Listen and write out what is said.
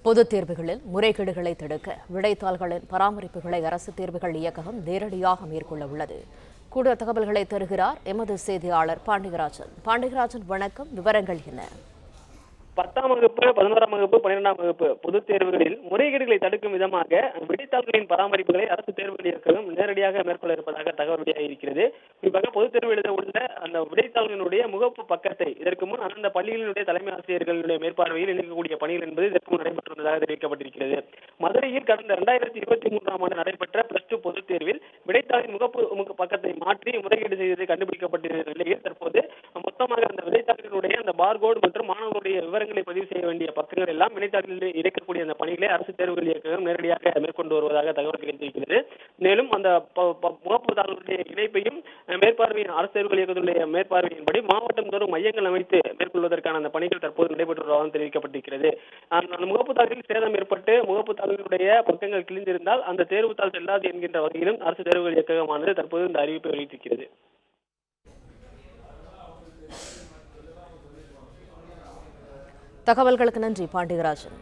பொதுத் தேர்வுகளில் முறைகேடுகளை தடுக்க விடைத்தாள்களின் பராமரிப்புகளை அரசு தேர்வுகள் இயக்ககம் நேரடியாக மேற்கொள்ள உள்ளது. கூடுதல் தகவல்களை தருகிறார் எமது செய்தியாளர் பாண்டியராஜன். பாண்டியராஜன், வணக்கம். விவரங்கள் என்ன? 10ஆம் வகுப்பு, 11ஆம் வகுப்பு, 12ஆம் வகுப்பு பொதுத் தேர்வுகளில் முறைகேடுகளை தடுக்கும் விதமாக விடைத்தாள்களின் பராமரிப்புகளை அரசு தேர்வுகள் இயக்ககம் நேரடியாக மேற்கொள்ள இருப்பதாக தகவல் வெளியாகியிருக்கிறது. குறிப்பாக பொதுத் தேர்வு எழுத உள்ள அந்த விடைத்தாள்களுடைய முகப்பு பக்கத்தை இதற்கு முன் அந்த பள்ளிகளினுடைய தலைமை ஆசிரியர்களுடைய மேற்பார்வையில் இணைக்கக்கூடிய பணிகள் என்பது இதற்கு முன் நடைபெற்றுள்ளதாக தெரிவிக்கப்பட்டிருக்கிறது. மதுரையில் கடந்த 2023ஆம் ஆண்டு நடைபெற்ற +2 பொதுத் தேர்வில் விடைத்தாளின் முகப்பு பக்கத்தை மாற்றி முறைகேடு செய்ததை கண்டுபிடிக்கப்பட்டிருந்த நிலையில் தற்போது மொத்தமாக அந்த விடைத்தாள்களுடைய அந்த பார்கோடு மற்றும் மாணவர்களுடைய விவரங்களை பதிவு செய்ய வேண்டிய பக்கங்கள் எல்லாம் விடைத்தாளில் இணைக்கக்கூடிய அந்த பணிகளை அரசு தேர்வுகள் இயக்ககம் நேரடியாக மேற்கொண்டு வருவதாக தகவல் கிடைத்திருக்கிறது. மேலும் அந்த முகப்பு தாள்களுடைய இணைப்பையும் மேற்பார்வையின் அரசு தேர்வுகள் இயக்கத்துடைய மேற்பார்வையின்படி மாவட்டம் தோறும் மையங்கள் அமைத்து மேற்கொள்வதற்கான அந்த பணிகள் தற்போது நடைபெற்று வருவதாக தெரிவிக்கப்பட்டிருக்கிறது. அந்த முகப்பு தாளில் சேதம் ஏற்பட்டு முகப்பு தாள்களுடைய பக்கங்கள் கிழிந்திருந்தால் அந்த தேர்வுத்தாள் செல்லாது என்கின்ற வகையிலும் அரசு தேர்வுகள் இயக்ககமானது தற்போது இந்த அறிவிப்பை வெளியிட்டிருக்கிறது. தகவல்களுக்கு நன்றி பாண்டியராஜன்.